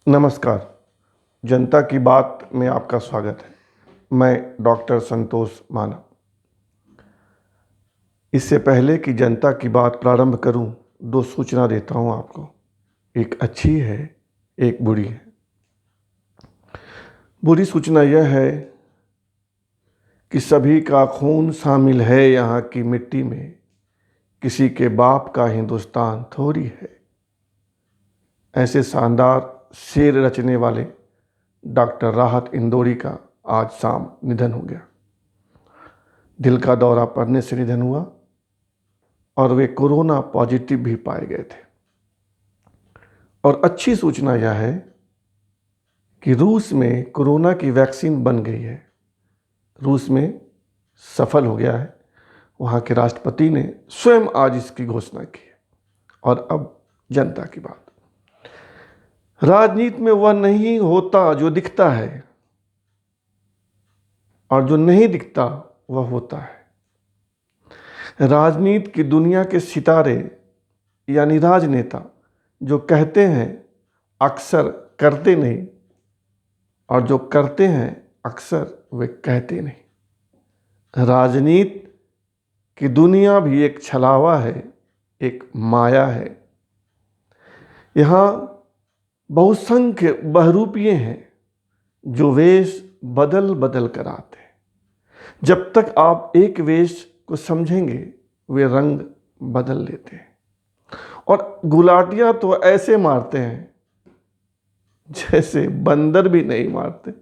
नमस्कार। जनता की बात में आपका स्वागत है। मैं डॉक्टर संतोष मानव। इससे पहले कि जनता की बात प्रारंभ करूं, दो सूचना देता हूं आपको। एक अच्छी है, एक बुरी है। बुरी सूचना यह है कि सभी का खून शामिल है यहाँ की मिट्टी में। किसी के बाप का हिंदुस्तान थोड़ी है। ऐसे शानदार शेर रचने वाले डॉक्टर राहत इंदौरी का आज शाम निधन हो गया। दिल का दौरा पड़ने से निधन हुआ और वे कोरोना पॉजिटिव भी पाए गए थे। और अच्छी सूचना यह है कि रूस में कोरोना की वैक्सीन बन गई है। रूस में सफल हो गया है। वहाँ के राष्ट्रपति ने स्वयं आज इसकी घोषणा की है। और अब जनता की बात। राजनीति में वह नहीं होता जो दिखता है, और जो नहीं दिखता वह होता है। राजनीति की दुनिया के सितारे यानी राजनेता जो कहते हैं अक्सर करते नहीं, और जो करते हैं अक्सर वे कहते नहीं। राजनीति की दुनिया भी एक छलावा है, एक माया है। यहाँ बहुसंख्य बहरूपिये हैं जो वेश बदल बदल कर आते हैं। जब तक आप एक वेश को समझेंगे वे रंग बदल लेते हैं। और गुलाटियां तो ऐसे मारते हैं जैसे बंदर भी नहीं मारते।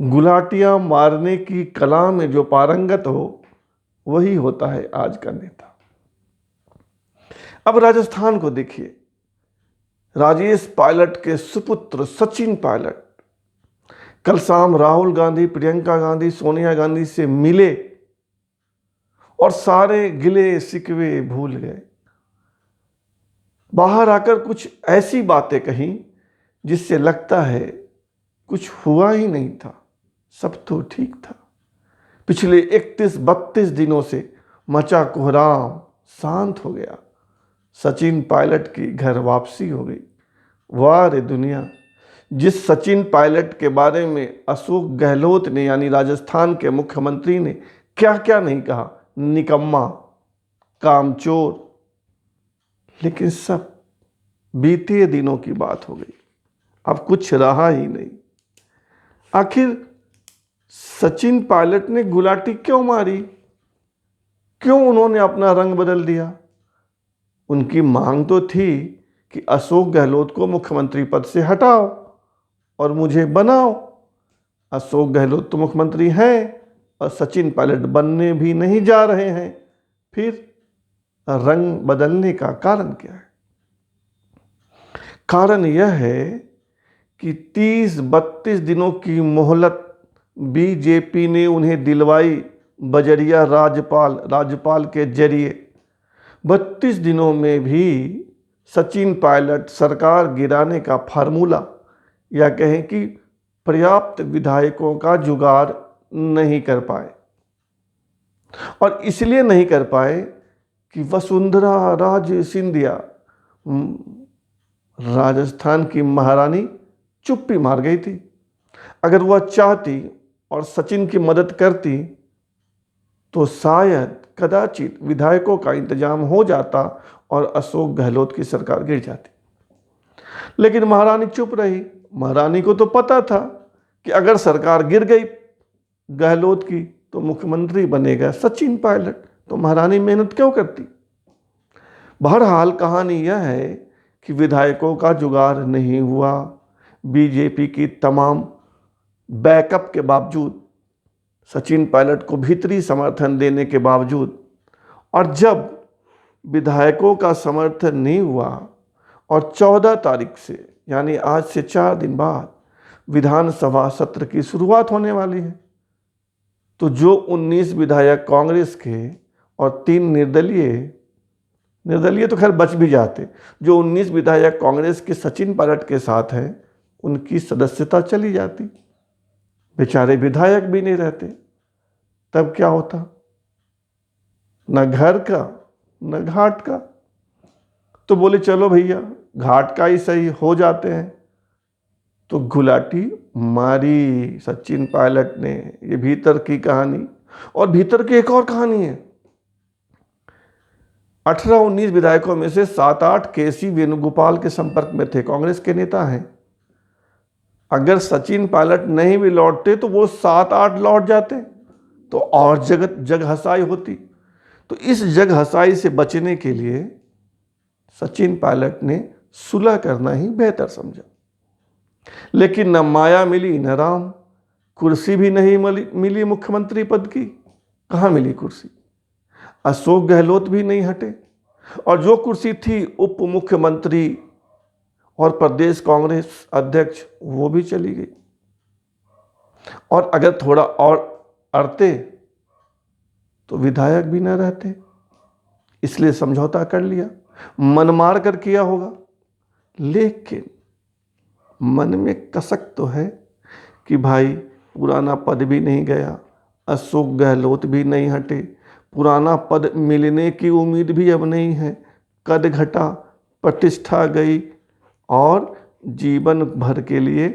गुलाटियां मारने की कला में जो पारंगत हो वही होता है आज का नेता। अब राजस्थान को देखिए। राजेश पायलट के सुपुत्र सचिन पायलट कल शाम राहुल गांधी, प्रियंका गांधी, सोनिया गांधी से मिले और सारे गिले शिकवे भूल गए। बाहर आकर कुछ ऐसी बातें कही जिससे लगता है कुछ हुआ ही नहीं था, सब तो ठीक था। पिछले 31-32 दिनों से मचा कोहराम शांत हो गया। सचिन पायलट की घर वापसी हो गई। वाह रे दुनिया! जिस सचिन पायलट के बारे में अशोक गहलोत ने यानी राजस्थान के मुख्यमंत्री ने क्या क्या नहीं कहा, निकम्मा, कामचोर, लेकिन सब बीते दिनों की बात हो गई। अब कुछ रहा ही नहीं। आखिर सचिन पायलट ने गुलाटी क्यों मारी? क्यों उन्होंने अपना रंग बदल दिया? उनकी मांग तो थी कि अशोक गहलोत को मुख्यमंत्री पद से हटाओ और मुझे बनाओ। अशोक गहलोत तो मुख्यमंत्री हैं और सचिन पायलट बनने भी नहीं जा रहे हैं। फिर रंग बदलने का कारण क्या है? कारण यह है कि 30-32 दिनों की मोहलत बीजेपी ने उन्हें दिलवाई बजरिया राज्यपाल के जरिए। 32 दिनों में भी सचिन पायलट सरकार गिराने का फार्मूला या कहें कि पर्याप्त विधायकों का जुगाड़ नहीं कर पाए। और इसलिए नहीं कर पाए कि वसुंधरा राजे सिंधिया, राजस्थान की महारानी, चुप्पी मार गई थी। अगर वह चाहती और सचिन की मदद करती तो शायद कदाचित विधायकों का इंतजाम हो जाता और अशोक गहलोत की सरकार गिर जाती। लेकिन महारानी चुप रही। महारानी को तो पता था कि अगर सरकार गिर गई गहलोत की तो मुख्यमंत्री बनेगा सचिन पायलट, तो महारानी मेहनत क्यों करती? बहरहाल कहानी यह है कि विधायकों का जुगाड़ नहीं हुआ। बीजेपी की तमाम बैकअप के बावजूद, सचिन पायलट को भीतरी समर्थन देने के बावजूद, और जब विधायकों का समर्थन नहीं हुआ और 14 तारीख से यानी आज से 4 दिन बाद विधानसभा सत्र की शुरुआत होने वाली है, तो जो 19 विधायक कांग्रेस के और 3 निर्दलीय तो खैर बच भी जाते, जो 19 विधायक कांग्रेस के सचिन पायलट के साथ हैं उनकी सदस्यता चली जाती। बेचारे विधायक भी नहीं रहते। तब क्या होता? न घर का न घाट का। तो बोले चलो भैया घाट का ही सही, हो जाते हैं। तो गुलाटी मारी सचिन पायलट ने। ये भीतर की कहानी। और भीतर की एक और कहानी है। 18-19 विधायकों में से 7-8 केसी वेणुगोपाल के संपर्क में थे, कांग्रेस के नेता हैं। अगर सचिन पायलट नहीं भी लौटते तो वो 7-8 लौट जाते तो और जग हंसाई होती। तो इस जग हंसाई से बचने के लिए सचिन पायलट ने सुलह करना ही बेहतर समझा। लेकिन न माया मिली न राम, कुर्सी भी नहीं मिली मुख्यमंत्री पद की। कहाँ मिली कुर्सी? अशोक गहलोत भी नहीं हटे और जो कुर्सी थी उप मुख्यमंत्री और प्रदेश कांग्रेस अध्यक्ष वो भी चली गई। और अगर थोड़ा और अड़ते तो विधायक भी न रहते, इसलिए समझौता कर लिया। मन मार कर किया होगा, लेकिन मन में कसक तो है कि भाई पुराना पद भी नहीं गया, अशोक गहलोत भी नहीं हटे, पुराना पद मिलने की उम्मीद भी अब नहीं है, कद घटा, प्रतिष्ठा गई और जीवन भर के लिए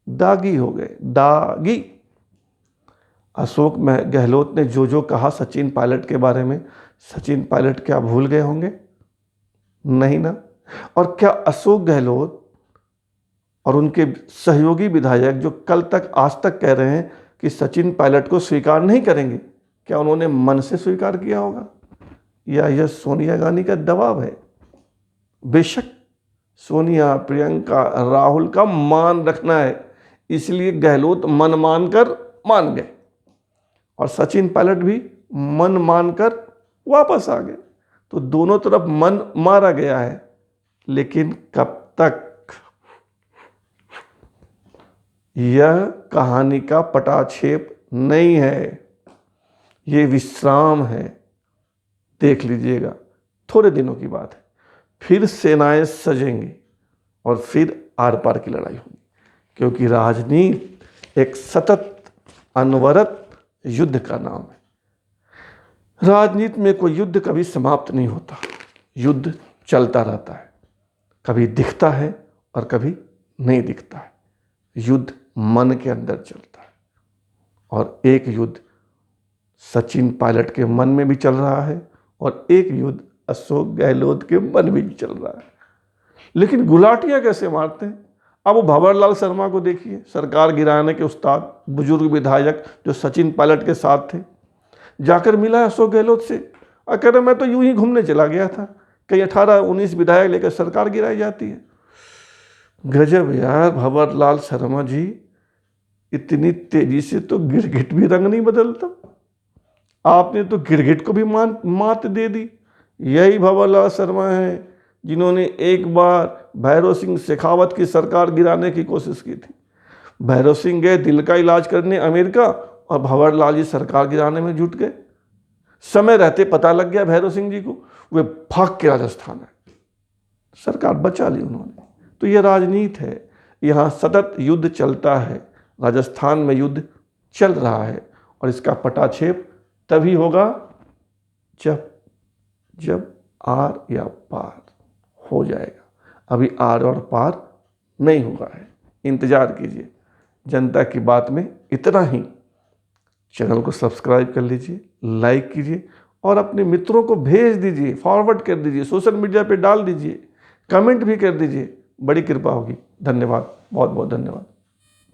दागी हो गए। दागी। अशोक गहलोत ने जो जो कहा सचिन पायलट के बारे में, सचिन पायलट क्या भूल गए होंगे? नहीं ना। और क्या अशोक गहलोत और उनके सहयोगी विधायक जो कल तक आज तक कह रहे हैं कि सचिन पायलट को स्वीकार नहीं करेंगे, क्या उन्होंने मन से स्वीकार किया होगा या यह सोनिया गांधी का दबाव है? बेशक सोनिया, प्रियंका, राहुल का मान रखना है, इसलिए गहलोत मन मानकर मान गए और सचिन पायलट भी मन मानकर वापस आ गए। तो दोनों तरफ मन मारा गया है, लेकिन कब तक? यह कहानी का पटाक्षेप नहीं है, ये विश्राम है। देख लीजिएगा, थोड़े दिनों की बात है, फिर सेनाएं सजेंगी और फिर आर पार की लड़ाई होगी, क्योंकि राजनीति एक सतत अनवरत युद्ध का नाम है। राजनीति में कोई युद्ध कभी समाप्त नहीं होता, युद्ध चलता रहता है, कभी दिखता है और कभी नहीं दिखता है। युद्ध मन के अंदर चलता है और एक युद्ध सचिन पायलट के मन में भी चल रहा है और एक युद्ध अशोक गहलोत के मन में भी चल रहा है। लेकिन गुलाटियां कैसे मारते हैं? अब वो भंवरलाल शर्मा को देखिए, सरकार गिराने के उस्ताद, बुजुर्ग विधायक जो सचिन पायलट के साथ थे, जाकर मिला अशोक गहलोत से और कह रहे मैं तो यूं ही घूमने चला गया था, कहीं 18-19 विधायक लेकर सरकार गिराई जाती है। गजब यार भंवरलाल शर्मा जी, इतनी तेजी से तो गिरगिट भी रंग नहीं बदलता, आपने तो गिरगिट को भी मात दे दी। यही भंवरलाल शर्मा है जिन्होंने एक बार भैरव सिंह शेखावत की सरकार गिराने की कोशिश की थी। भैरव सिंह गए दिल का इलाज करने अमेरिका और भंवरलाल जी सरकार गिराने में जुट गए। समय रहते पता लग गया भैरव सिंह जी को, वे भाग के राजस्थान है, सरकार बचा ली उन्होंने। तो यह राजनीति है, यहाँ सतत युद्ध चलता है, राजस्थान में युद्ध चल रहा है और इसका पटाक्षेप तभी होगा जब आर या पार हो जाएगा। अभी आर और पार नहीं हुआ है, इंतजार कीजिए। जनता की बात में इतना ही। चैनल को सब्सक्राइब कर लीजिए, लाइक कीजिए और अपने मित्रों को भेज दीजिए, फॉरवर्ड कर दीजिए, सोशल मीडिया पे डाल दीजिए, कमेंट भी कर दीजिए, बड़ी कृपा होगी। धन्यवाद, बहुत बहुत धन्यवाद।